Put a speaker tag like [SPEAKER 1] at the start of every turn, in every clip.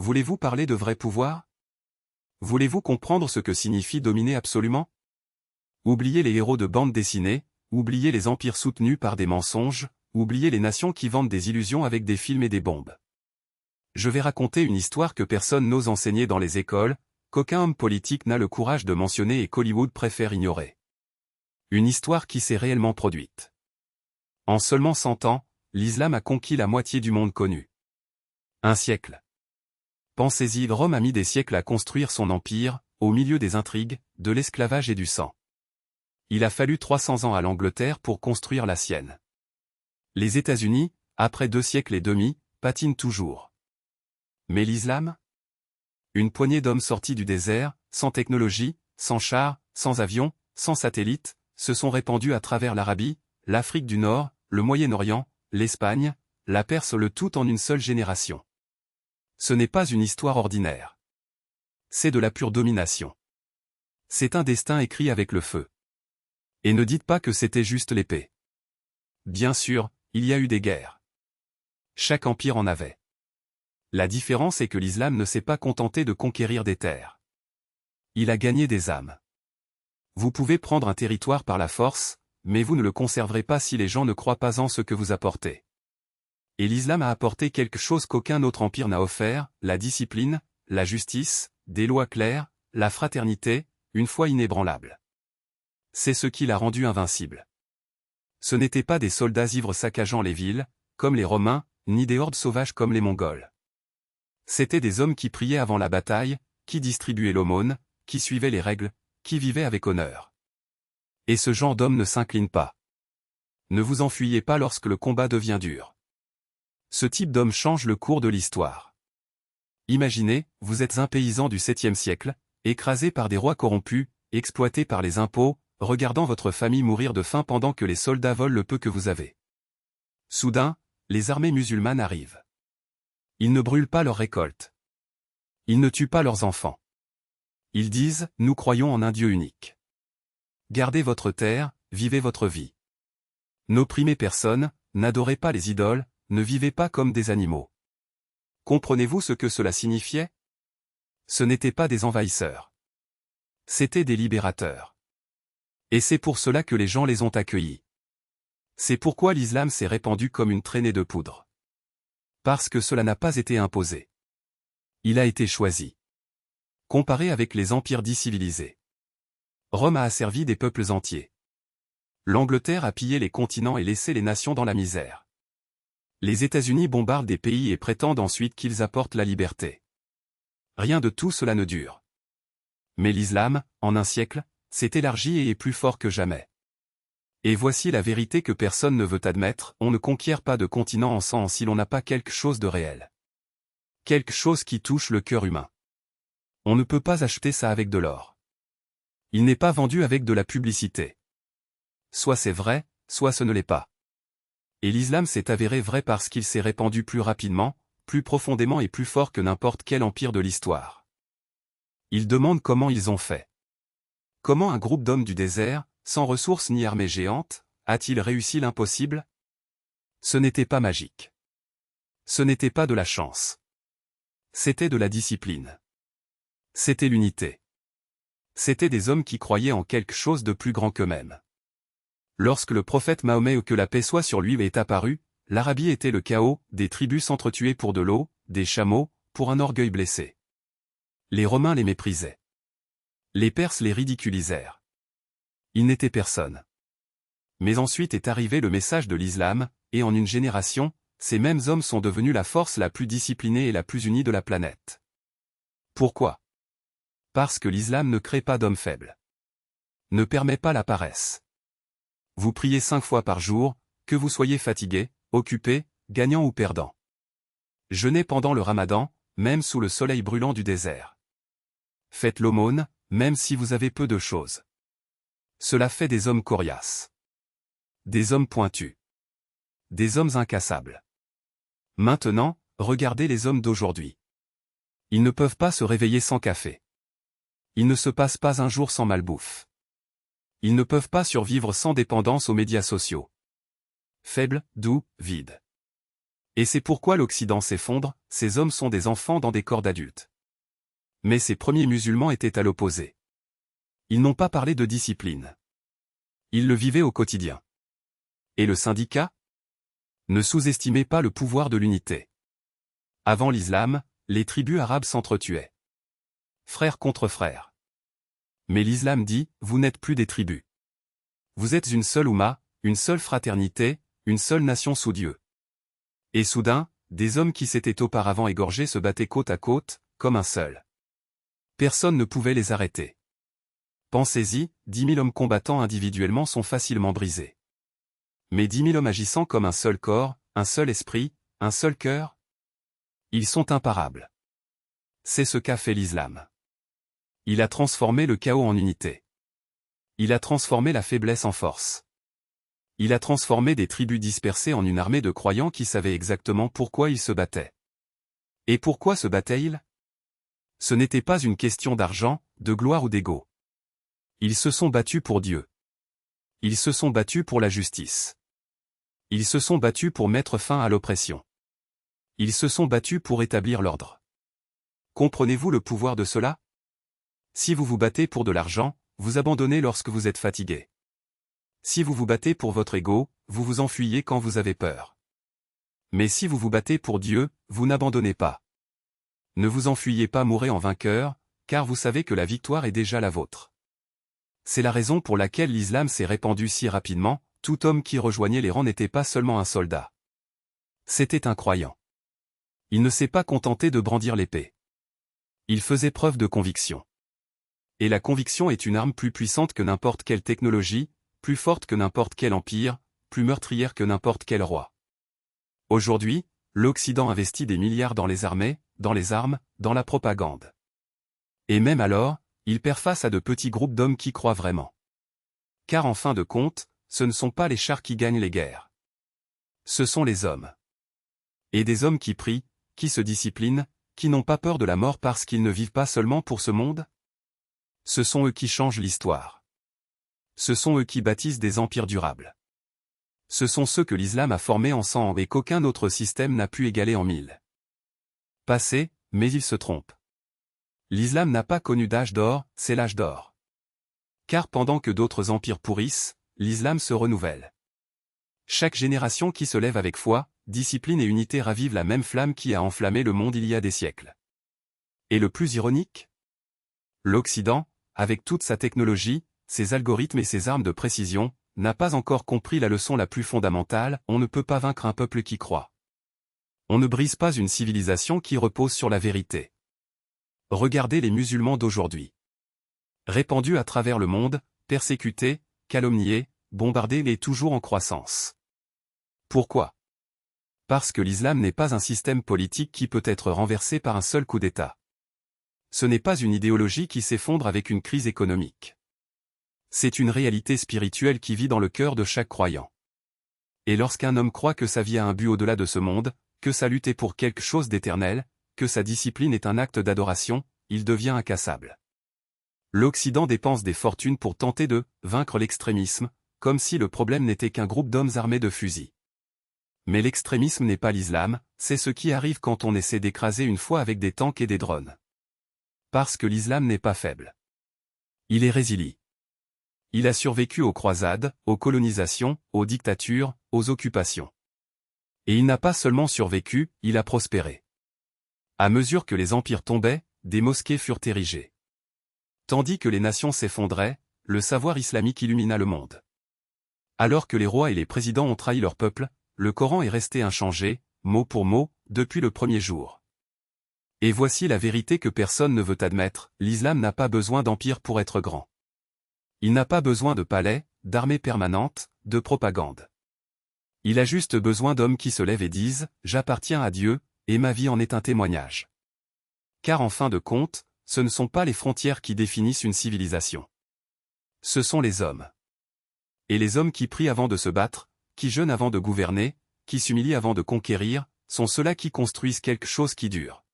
[SPEAKER 1] Voulez-vous parler de vrai pouvoir? Voulez-vous comprendre ce que signifie dominer absolument? Oubliez les héros de bande dessinée, oubliez les empires soutenus par des mensonges, oubliez les nations qui vendent des illusions avec des films et des bombes. Je vais raconter une histoire que personne n'ose enseigner dans les écoles, qu'aucun homme politique n'a le courage de mentionner et qu'Hollywood préfère ignorer. Une histoire qui s'est réellement produite. En seulement 100 ans, l'islam a conquis la moitié du monde connu. Un siècle. Pensez-y, Rome a mis des siècles à construire son empire, au milieu des intrigues, de l'esclavage et du sang. Il a fallu 300 ans à l'Angleterre pour construire la sienne. Les États-Unis, après 2 siècles et demi, patinent toujours. Mais l'islam? Une poignée d'hommes sortis du désert, sans technologie, sans chars, sans avions, sans satellites, se sont répandus à travers l'Arabie, l'Afrique du Nord, le Moyen-Orient, l'Espagne, la Perse, le tout en une seule génération. Ce n'est pas une histoire ordinaire. C'est de la pure domination. C'est un destin écrit avec le feu. Et ne dites pas que c'était juste l'épée. Bien sûr, il y a eu des guerres. Chaque empire en avait. La différence est que l'islam ne s'est pas contenté de conquérir des terres. Il a gagné des âmes. Vous pouvez prendre un territoire par la force, mais vous ne le conserverez pas si les gens ne croient pas en ce que vous apportez. Et l'islam a apporté quelque chose qu'aucun autre empire n'a offert, la discipline, la justice, des lois claires, la fraternité, une foi inébranlable. C'est ce qui l'a rendu invincible. Ce n'étaient pas des soldats ivres saccageant les villes, comme les Romains, ni des hordes sauvages comme les Mongols. C'étaient des hommes qui priaient avant la bataille, qui distribuaient l'aumône, qui suivaient les règles, qui vivaient avec honneur. Et ce genre d'homme ne s'incline pas. Ne vous enfuyez pas lorsque le combat devient dur. Ce type d'homme change le cours de l'histoire. Imaginez, vous êtes un paysan du 7e siècle, écrasé par des rois corrompus, exploité par les impôts, regardant votre famille mourir de faim pendant que les soldats volent le peu que vous avez. Soudain, les armées musulmanes arrivent. Ils ne brûlent pas leurs récoltes. Ils ne tuent pas leurs enfants. Ils disent, nous croyons en un Dieu unique. Gardez votre terre, vivez votre vie. N'opprimez personne, n'adorez pas les idoles, ne vivez pas comme des animaux. Comprenez-vous ce que cela signifiait? Ce n'étaient pas des envahisseurs. C'étaient des libérateurs. Et c'est pour cela que les gens les ont accueillis. C'est pourquoi l'islam s'est répandu comme une traînée de poudre. Parce que cela n'a pas été imposé. Il a été choisi. Comparé avec les empires dits civilisés. Rome a asservi des peuples entiers. L'Angleterre a pillé les continents et laissé les nations dans la misère. Les États-Unis bombardent des pays et prétendent ensuite qu'ils apportent la liberté. Rien de tout cela ne dure. Mais l'islam, en un siècle, s'est élargi et est plus fort que jamais. Et voici la vérité que personne ne veut admettre, on ne conquiert pas de continent en sang si l'on n'a pas quelque chose de réel. Quelque chose qui touche le cœur humain. On ne peut pas acheter ça avec de l'or. Il n'est pas vendu avec de la publicité. Soit c'est vrai, soit ce ne l'est pas. Et l'islam s'est avéré vrai parce qu'il s'est répandu plus rapidement, plus profondément et plus fort que n'importe quel empire de l'histoire. Ils demandent comment ils ont fait. Comment un groupe d'hommes du désert, sans ressources ni armée géante, a-t-il réussi l'impossible? Ce n'était pas magique. Ce n'était pas de la chance. C'était de la discipline. C'était l'unité. C'étaient des hommes qui croyaient en quelque chose de plus grand qu'eux-mêmes. Lorsque le prophète Mahomet, que la paix soit sur lui, est apparu, l'Arabie était le chaos, des tribus s'entretuaient pour de l'eau, des chameaux, pour un orgueil blessé. Les Romains les méprisaient. Les Perses les ridiculisèrent. Ils n'étaient personne. Mais ensuite est arrivé le message de l'islam, et en une génération, ces mêmes hommes sont devenus la force la plus disciplinée et la plus unie de la planète. Pourquoi? Parce que l'islam ne crée pas d'hommes faibles. Ne permet pas la paresse. Vous priez 5 fois par jour, que vous soyez fatigué, occupé, gagnant ou perdant. Jeûnez pendant le ramadan, même sous le soleil brûlant du désert. Faites l'aumône, même si vous avez peu de choses. Cela fait des hommes coriaces. Des hommes pointus. Des hommes incassables. Maintenant, regardez les hommes d'aujourd'hui. Ils ne peuvent pas se réveiller sans café. Il ne se passe pas un jour sans malbouffe. Ils ne peuvent pas survivre sans dépendance aux médias sociaux. Faibles, doux, vides. Et c'est pourquoi l'Occident s'effondre, ces hommes sont des enfants dans des corps d'adultes. Mais ces premiers musulmans étaient à l'opposé. Ils n'ont pas parlé de discipline. Ils le vivaient au quotidien. Et le syndicat? Ne sous-estimez pas le pouvoir de l'unité. Avant l'islam, les tribus arabes s'entretuaient. Frères contre frères. Mais l'islam dit, vous n'êtes plus des tribus. Vous êtes une seule oumma, une seule fraternité, une seule nation sous Dieu. Et soudain, des hommes qui s'étaient auparavant égorgés se battaient côte à côte, comme un seul. Personne ne pouvait les arrêter. Pensez-y, 10 000 hommes combattant individuellement sont facilement brisés. Mais 10 000 hommes agissant comme un seul corps, un seul esprit, un seul cœur? Ils sont imparables. C'est ce qu'a fait l'islam. Il a transformé le chaos en unité. Il a transformé la faiblesse en force. Il a transformé des tribus dispersées en une armée de croyants qui savaient exactement pourquoi ils se battaient. Et pourquoi se battaient-ils? Ce n'était pas une question d'argent, de gloire ou d'ego. Ils se sont battus pour Dieu. Ils se sont battus pour la justice. Ils se sont battus pour mettre fin à l'oppression. Ils se sont battus pour établir l'ordre. Comprenez-vous le pouvoir de cela? Si vous vous battez pour de l'argent, vous abandonnez lorsque vous êtes fatigué. Si vous vous battez pour votre ego, vous vous enfuyez quand vous avez peur. Mais si vous vous battez pour Dieu, vous n'abandonnez pas. Ne vous enfuyez pas, mourrez en vainqueur, car vous savez que la victoire est déjà la vôtre. C'est la raison pour laquelle l'islam s'est répandu si rapidement, tout homme qui rejoignait les rangs n'était pas seulement un soldat. C'était un croyant. Il ne s'est pas contenté de brandir l'épée. Il faisait preuve de conviction. Et la conviction est une arme plus puissante que n'importe quelle technologie, plus forte que n'importe quel empire, plus meurtrière que n'importe quel roi. Aujourd'hui, l'Occident investit des milliards dans les armées, dans les armes, dans la propagande. Et même alors, il perd face à de petits groupes d'hommes qui croient vraiment. Car en fin de compte, ce ne sont pas les chars qui gagnent les guerres. Ce sont les hommes. Et des hommes qui prient, qui se disciplinent, qui n'ont pas peur de la mort parce qu'ils ne vivent pas seulement pour ce monde? Ce sont eux qui changent l'histoire. Ce sont eux qui bâtissent des empires durables. Ce sont ceux que l'islam a formés en 100 ans et qu'aucun autre système n'a pu égaler en 1000. Passé, mais il se trompe. L'islam n'a pas connu d'âge d'or, c'est l'âge d'or. Car pendant que d'autres empires pourrissent, l'islam se renouvelle. Chaque génération qui se lève avec foi, discipline et unité ravive la même flamme qui a enflammé le monde il y a des siècles. Et le plus ironique? L'Occident, avec toute sa technologie, ses algorithmes et ses armes de précision, n'a pas encore compris la leçon la plus fondamentale, on ne peut pas vaincre un peuple qui croit. On ne brise pas une civilisation qui repose sur la vérité. Regardez les musulmans d'aujourd'hui. Répandus à travers le monde, persécutés, calomniés, bombardés et toujours en croissance. Pourquoi? Parce que l'islam n'est pas un système politique qui peut être renversé par un seul coup d'État. Ce n'est pas une idéologie qui s'effondre avec une crise économique. C'est une réalité spirituelle qui vit dans le cœur de chaque croyant. Et lorsqu'un homme croit que sa vie a un but au-delà de ce monde, que sa lutte est pour quelque chose d'éternel, que sa discipline est un acte d'adoration, il devient incassable. L'Occident dépense des fortunes pour tenter de vaincre l'extrémisme, comme si le problème n'était qu'un groupe d'hommes armés de fusils. Mais l'extrémisme n'est pas l'islam, c'est ce qui arrive quand on essaie d'écraser une foi avec des tanks et des drones. Parce que l'islam n'est pas faible. Il est résilient. Il a survécu aux croisades, aux colonisations, aux dictatures, aux occupations. Et il n'a pas seulement survécu, il a prospéré. À mesure que les empires tombaient, des mosquées furent érigées. Tandis que les nations s'effondraient, le savoir islamique illumina le monde. Alors que les rois et les présidents ont trahi leur peuple, le Coran est resté inchangé, mot pour mot, depuis le premier jour. Et voici la vérité que personne ne veut admettre, l'islam n'a pas besoin d'empire pour être grand. Il n'a pas besoin de palais, d'armées permanentes, de propagande. Il a juste besoin d'hommes qui se lèvent et disent « J'appartiens à Dieu, et ma vie en est un témoignage ». Car en fin de compte, ce ne sont pas les frontières qui définissent une civilisation. Ce sont les hommes. Et les hommes qui prient avant de se battre, qui jeûnent avant de gouverner, qui s'humilient avant de conquérir, sont ceux-là qui construisent quelque chose qui dure.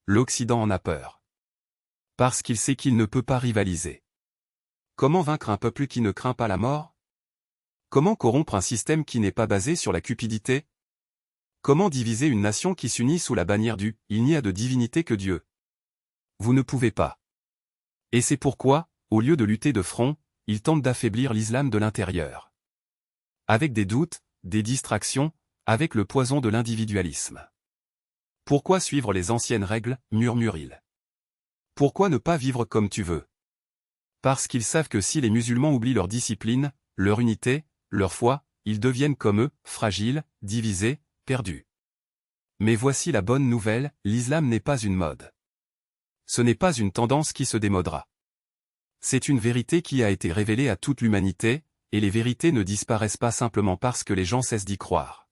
[SPEAKER 1] L'Occident en a peur. Parce qu'il sait qu'il ne peut pas rivaliser. Comment vaincre un peuple qui ne craint pas la mort? Comment corrompre un système qui n'est pas basé sur la cupidité? Comment diviser une nation qui s'unit sous la bannière du « Il n'y a de divinité que Dieu ». Vous ne pouvez pas. Et c'est pourquoi, au lieu de lutter de front, ils tentent d'affaiblir l'islam de l'intérieur. Avec des doutes, des distractions, avec le poison de l'individualisme. Pourquoi suivre les anciennes règles, murmure-t-il. Pourquoi ne pas vivre comme tu veux? Parce qu'ils savent que si les musulmans oublient leur discipline, leur unité, leur foi, ils deviennent comme eux, fragiles, divisés, perdus. Mais voici la bonne nouvelle, l'islam n'est pas une mode. Ce n'est pas une tendance qui se démodera. C'est une vérité qui a été révélée à toute l'humanité, et les vérités ne disparaissent pas simplement parce que les gens cessent d'y croire.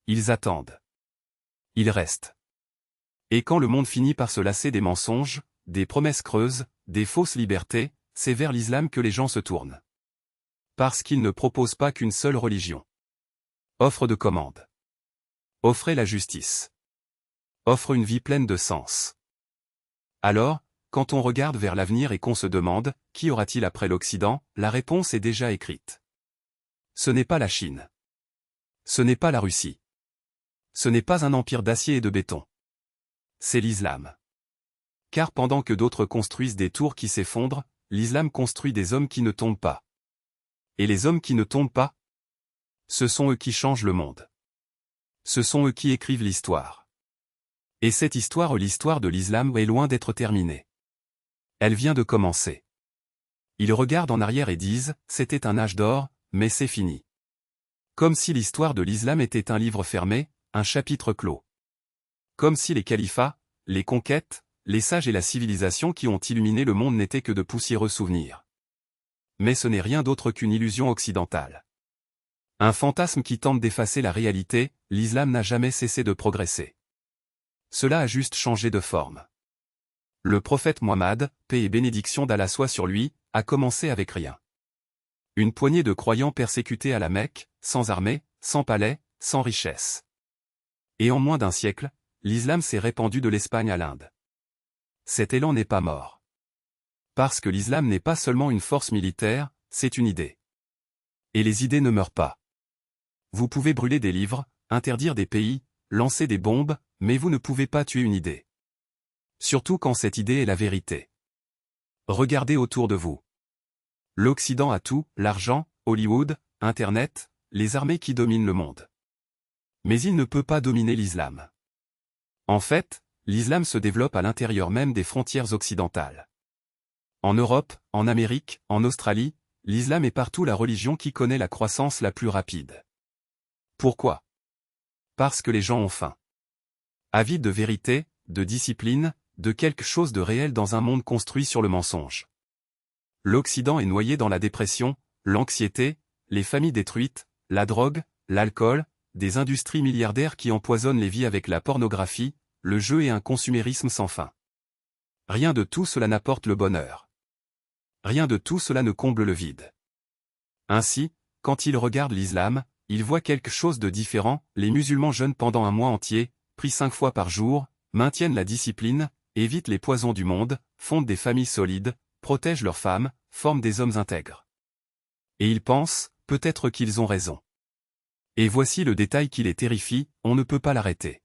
[SPEAKER 1] Ils attendent. Ils restent. Et quand le monde finit par se lasser des mensonges, des promesses creuses, des fausses libertés, c'est vers l'islam que les gens se tournent. Parce qu'il ne propose pas qu'une seule religion. Offre de commande. Offrez la justice. Offre une vie pleine de sens. Alors, quand on regarde vers l'avenir et qu'on se demande, qui aura-t-il après l'Occident, la réponse est déjà écrite. Ce n'est pas la Chine. Ce n'est pas la Russie. Ce n'est pas un empire d'acier et de béton. C'est l'islam. Car pendant que d'autres construisent des tours qui s'effondrent, l'islam construit des hommes qui ne tombent pas. Et les hommes qui ne tombent pas, ce sont eux qui changent le monde. Ce sont eux qui écrivent l'histoire. Et cette histoire, l'histoire de l'islam, est loin d'être terminée. Elle vient de commencer. Ils regardent en arrière et disent, c'était un âge d'or, mais c'est fini. Comme si l'histoire de l'islam était un livre fermé, un chapitre clos. Comme si les califats, les conquêtes, les sages et la civilisation qui ont illuminé le monde n'étaient que de poussiéreux souvenirs. Mais ce n'est rien d'autre qu'une illusion occidentale. Un fantasme qui tente d'effacer la réalité, l'islam n'a jamais cessé de progresser. Cela a juste changé de forme. Le prophète Mohammed, paix et bénédiction d'Allah soit sur lui, a commencé avec rien. Une poignée de croyants persécutés à la Mecque, sans armée, sans palais, sans richesse. Et en moins d'un siècle, l'islam s'est répandu de l'Espagne à l'Inde. Cet élan n'est pas mort. Parce que l'islam n'est pas seulement une force militaire, c'est une idée. Et les idées ne meurent pas. Vous pouvez brûler des livres, interdire des pays, lancer des bombes, mais vous ne pouvez pas tuer une idée. Surtout quand cette idée est la vérité. Regardez autour de vous. L'Occident a tout, l'argent, Hollywood, Internet, les armées qui dominent le monde. Mais il ne peut pas dominer l'islam. En fait, l'islam se développe à l'intérieur même des frontières occidentales. En Europe, en Amérique, en Australie, l'islam est partout la religion qui connaît la croissance la plus rapide. Pourquoi? Parce que les gens ont faim. Avides de vérité, de discipline, de quelque chose de réel dans un monde construit sur le mensonge. L'Occident est noyé dans la dépression, l'anxiété, les familles détruites, la drogue, l'alcool, des industries milliardaires qui empoisonnent les vies avec la pornographie, le jeu et un consumérisme sans fin. Rien de tout cela n'apporte le bonheur. Rien de tout cela ne comble le vide. Ainsi, quand ils regardent l'islam, ils voient quelque chose de différent, les musulmans jeûnent pendant un mois entier, prient 5 fois par jour, maintiennent la discipline, évitent les poisons du monde, fondent des familles solides, protègent leurs femmes, forment des hommes intègres. Et ils pensent, peut-être qu'ils ont raison. Et voici le détail qui les terrifie, on ne peut pas l'arrêter.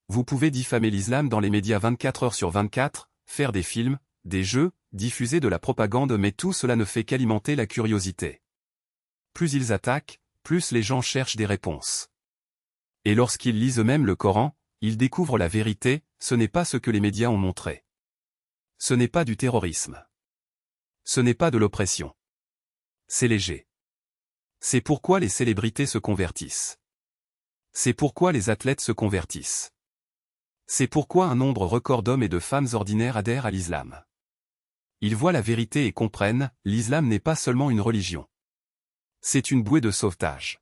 [SPEAKER 1] Vous pouvez diffamer l'islam dans les médias 24 heures sur 24, faire des films, des jeux, diffuser de la propagande, mais tout cela ne fait qu'alimenter la curiosité. Plus ils attaquent, plus les gens cherchent des réponses. Et lorsqu'ils lisent eux-mêmes le Coran, ils découvrent la vérité, ce n'est pas ce que les médias ont montré. Ce n'est pas du terrorisme. Ce n'est pas de l'oppression. C'est léger. C'est pourquoi les célébrités se convertissent. C'est pourquoi les athlètes se convertissent. C'est pourquoi un nombre record d'hommes et de femmes ordinaires adhèrent à l'islam. Ils voient la vérité et comprennent, l'islam n'est pas seulement une religion. C'est une bouée de sauvetage.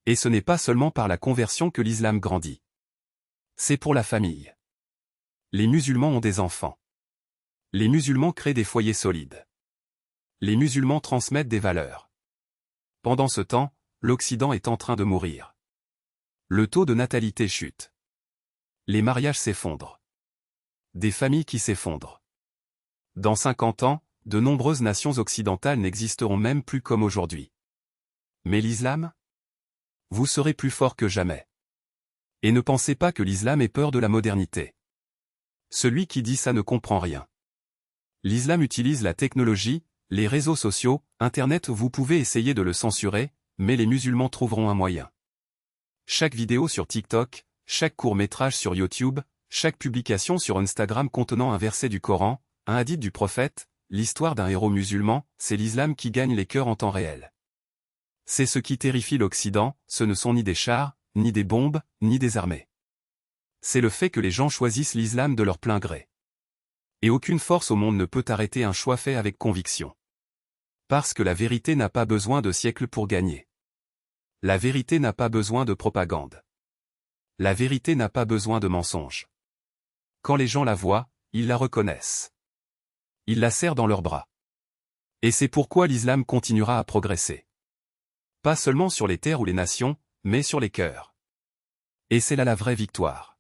[SPEAKER 1] Et ce n'est pas seulement par la conversion que l'islam grandit. C'est pour la famille. Les musulmans ont des enfants. Les musulmans créent des foyers solides. Les musulmans transmettent des valeurs. Pendant ce temps, l'Occident est en train de mourir. Le taux de natalité chute. Les mariages s'effondrent. Des familles qui s'effondrent. Dans 50 ans, de nombreuses nations occidentales n'existeront même plus comme aujourd'hui. Mais l'islam? Vous serez plus fort que jamais. Et ne pensez pas que l'islam ait peur de la modernité. Celui qui dit ça ne comprend rien. L'islam utilise la technologie, les réseaux sociaux, Internet, vous pouvez essayer de le censurer, mais les musulmans trouveront un moyen. Chaque vidéo sur TikTok, chaque court-métrage sur YouTube, chaque publication sur Instagram contenant un verset du Coran, un hadith du prophète, l'histoire d'un héros musulman, c'est l'islam qui gagne les cœurs en temps réel. C'est ce qui terrifie l'Occident, ce ne sont ni des chars, ni des bombes, ni des armées. C'est le fait que les gens choisissent l'islam de leur plein gré. Et aucune force au monde ne peut arrêter un choix fait avec conviction. Parce que la vérité n'a pas besoin de siècles pour gagner. La vérité n'a pas besoin de propagande. La vérité n'a pas besoin de mensonges. Quand les gens la voient, ils la reconnaissent. Ils la serrent dans leurs bras. Et c'est pourquoi l'islam continuera à progresser. Pas seulement sur les terres ou les nations, mais sur les cœurs. Et c'est là la vraie victoire.